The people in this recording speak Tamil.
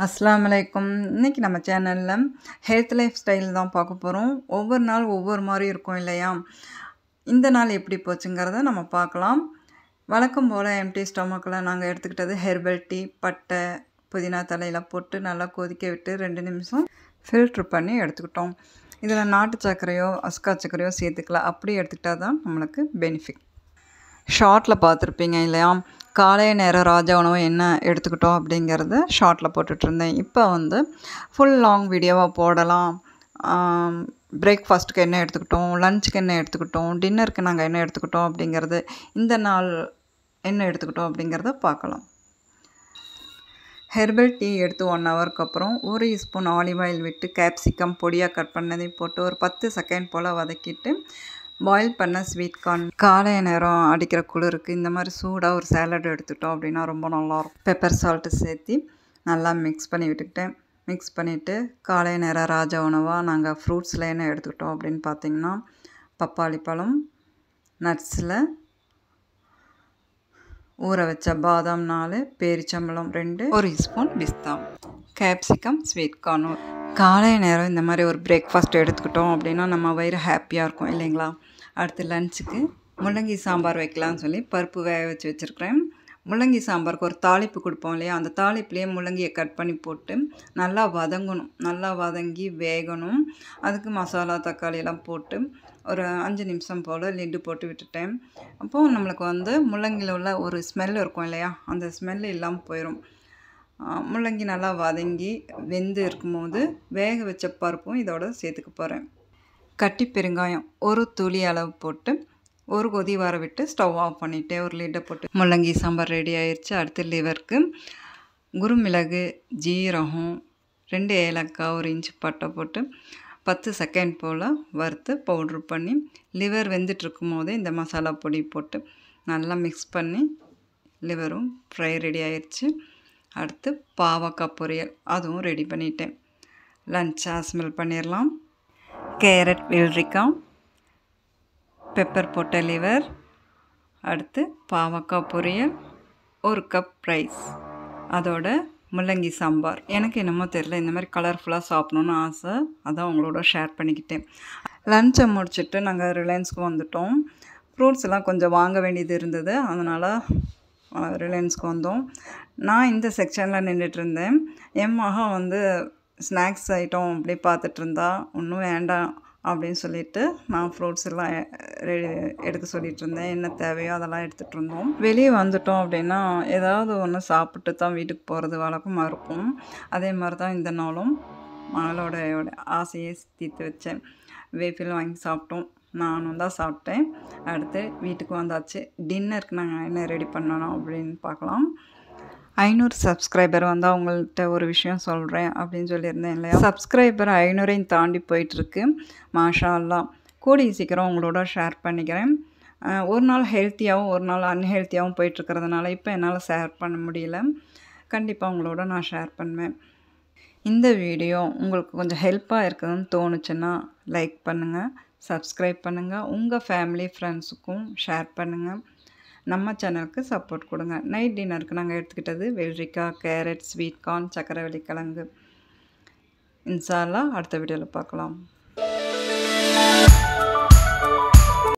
அஸ்ஸலாமு அலைக்கும். இன்னைக்கு நம்ம சேனல்ல ஹெல்த் லைஃப் ஸ்டைல் தான் பார்க்க போறோம். ஒவ்வொரு நாள் ஒவ்வொரு மாரி இருக்கும் இல்லையா? இந்த நாள் எப்படி போச்சுங்கிறத நம்ம பார்க்கலாம். வழக்கம் போல எம்ப்டி ஸ்டொமக்ல நாங்க எடுத்துக்கிட்டது ஹெர்பல் டீ, பட்டை, புதினா தலையில போட்டு நல்லா கொதிக்க விட்டு 2 நிமிஷம் ஃபில்டர் பண்ணி எடுத்துக்கிட்டோம். இதில் நாட்டு சர்க்கரையோ, அஸ்கா சர்க்கரையோ சேர்த்துக்கலாம். அப்படி எடுத்துக்கிட்டா தான் நம்மளுக்கு பெனிஃபிட். ஷார்ட்டில் பார்த்துருப்பீங்க இல்லையா? காலை நேர ராஜா உணவு என்ன எடுத்துக்கிட்டோம் அப்படிங்கிறத ஷார்ட்டில் போட்டுட்ருந்தேன். இப்போ ஃபுல் லாங் வீடியோவாக போடலாம். பிரேக்ஃபாஸ்ட்டுக்கு என்ன எடுத்துக்கிட்டோம், லஞ்சுக்கு என்ன எடுத்துக்கிட்டோம், டின்னருக்கு நாங்கள் என்ன எடுத்துக்கிட்டோம் அப்படிங்கிறது, இந்த நாள் என்ன எடுத்துக்கிட்டோம் அப்படிங்கிறத பார்க்கலாம். ஹெர்பல் டீ எடுத்து 1 ஹவருக்கு அப்புறம் 1 ஸ்பூன் ஆலிவ் ஆயில் விட்டு கேப்சிகம் பொடியாக கட் பண்ணதையும் போட்டு ஒரு 10 செகண்ட் போல் வதக்கிட்டு பாயில் பண்ண ஸ்வீட் கார்ன். காலை நேரம் அடிக்கிற குளிருக்கு இந்த மாதிரி சூடாக ஒரு சேலட் எடுத்துக்கிட்டோம் அப்படின்னா ரொம்ப நல்லாயிருக்கும். பெப்பர் சால்ட்டு சேர்த்து நல்லா மிக்ஸ் பண்ணி விட்டுக்கிட்டேன். மிக்ஸ் பண்ணிவிட்டு காலை நேரம் ராஜா உணவாக நாங்கள் ஃப்ரூட்ஸில் என்ன எடுத்துக்கிட்டோம் அப்படின்னு பார்த்திங்கன்னா, பப்பாளி பழம், நட்ஸில் ஊற வச்ச பாதாம் 4, பேரிச்சம்பழம் 2, 1 ஸ்பூன் பிஸ்தா, கேப்சிகம், ஸ்வீட் கார்ன். காலை நேரம் இந்த மாதிரி ஒரு பிரேக்ஃபாஸ்ட் எடுத்துக்கிட்டோம் அப்படின்னா நம்ம வயிறு ஹாப்பியாக இருக்கும் இல்லைங்களா? அடுத்து லஞ்சுக்கு முள்ளங்கி சாம்பார் வைக்கலாம்னு சொல்லி பருப்பு வேக வச்சு வச்சுருக்கிறேன். முள்ளங்கி சாம்பாருக்கு ஒரு தாளிப்பு கொடுப்போம் இல்லையா? அந்த தாளிப்புலேயே முள்ளங்கியை கட் பண்ணி போட்டு நல்லா வதங்கணும். நல்லா வதங்கி வேகணும். அதுக்கு மசாலா, தக்காளி எல்லாம் போட்டு ஒரு 5 நிமிஷம் போல் லிட்டு போட்டு விட்டுட்டேன். அப்போது நம்மளுக்கு முள்ளங்கியில் உள்ள ஒரு ஸ்மெல் இருக்கும் இல்லையா? அந்த ஸ்மெல் இல்லாமல் போயிடும். முள்ளங்கி நல்லா வதங்கி வெந்து இருக்கும்போது வேக வச்ச பருப்பும் இதோட சேர்த்துக்க போகிறேன். கட்டி பெருங்காயம் ஒரு துளி அளவு போட்டு ஒரு கொதி வர விட்டு ஸ்டவ் ஆஃப் பண்ணிவிட்டு ஒரு லிட்டை போட்டு முள்ளங்கி சாம்பார் ரெடி ஆயிடுச்சு. அடுத்து லிவருக்கு குருமிளகு, ஜீரகம், 2 ஏலக்காய், 1 இன்ச்சு பட்டை போட்டு 10 செகண்ட் போல் வறுத்து பவுட்ரு பண்ணி லிவர் வெந்துட்டுருக்கும் போதே இந்த மசாலா பொடி போட்டு நல்லா மிக்ஸ் பண்ணி லிவரும் ஃப்ரை ரெடி ஆயிடுச்சு. அடுத்து பாவக்காய் பொரியல் அதுவும் ரெடி பண்ணிட்டேன். லஞ்ச் ஆஸ்மெல் பண்ணிடலாம். கேரட், வெள்ளரிக்காய், பெப்பர் போட்ட லிவர், அடுத்து பாவக்காய் பொரியல், 1 கப் ரைஸ், அதோட முள்ளங்கி சாம்பார். எனக்கு என்னமோ தெரில, இந்த மாதிரி கலர்ஃபுல்லாக சாப்பிட்ணுன்னு ஆசை, அதான் உங்களோட ஷேர் பண்ணிக்கிட்டேன். லஞ்சை முடிச்சுட்டு நாங்கள் ரிலையன்ஸ்க்கு வந்துட்டோம். ஃப்ரூட்ஸ் எல்லாம் கொஞ்சம் வாங்க வேண்டியது இருந்தது, அதனால் ரிலையன்ஸ்க்கு வந்தோம். நான் இந்த செக்ஷனில் நின்றுட்டுருந்தேன். என் மகன் ஸ்நாக்ஸ் ஐட்டம் அப்படி பார்த்துட்ருந்தா, ஒன்றும் வேண்டாம் அப்படின்னு சொல்லிட்டு நான் ஃப்ரூட்ஸ் எல்லாம் எடுக்க சொல்லிகிட்டு இருந்தேன். என்ன தேவையோ அதெல்லாம் எடுத்துகிட்டு இருந்தோம். வெளியே வந்துட்டோம் அப்படின்னா ஏதாவது ஒன்று சாப்பிட்டு தான் வீட்டுக்கு போகிறது வழக்கமாக இருக்கும். அதே மாதிரி தான் இந்த நாளும் மகளோட ஆசையை தீர்த்து வச்சேன். வேஃபில் வாங்கி சாப்பிட்டோம். நானும் தான் சாப்பிட்டேன். அடுத்து வீட்டுக்கு வந்தாச்சு. டின்னருக்கு நாங்கள் என்ன ரெடி பண்ணணும் அப்படின்னு பார்க்கலாம். 500 சப்ஸ்கிரைபர் வந்தால் அவங்கள்ட்ட ஒரு விஷயம் சொல்கிறேன் அப்படின்னு சொல்லியிருந்தேன் இல்லையா? சப்ஸ்கிரைபர் 500ஐயும் தாண்டி போயிட்டுருக்கு. மாஷா அல்லாஹ். கூடிய சீக்கிரம் உங்களோட ஷேர் பண்ணிக்கிறேன். ஒரு நாள் ஹெல்த்தியாகவும் ஒரு நாள் அன்ஹெல்த்தியாகவும் போயிட்டுருக்கிறதுனால இப்போ என்னால் ஷேர் பண்ண முடியல. கண்டிப்பாக உங்களோட நான் ஷேர் பண்ணுவேன். இந்த வீடியோ உங்களுக்கு கொஞ்சம் ஹெல்ப்பாக இருக்குதுன்னு தோணுச்சுன்னா லைக் பண்ணுங்கள், சப்ஸ்கிரைப் பண்ணுங்கள், உங்கள் ஃபேமிலி ஃப்ரெண்ட்ஸுக்கும் ஷேர் பண்ணுங்கள். நம்ம சேனலுக்கு சப்போர்ட் கொடுங்க. நைட் டின்னருக்கு நாங்கள் எடுத்துக்கிட்டது வெள்ளரிக்காய், கேரட், ஸ்வீட் கார்ன், சக்கரவள்ளி கிழங்கு. இன்ஷா அல்லாஹ் அடுத்த வீடியோவில் பார்க்கலாம்.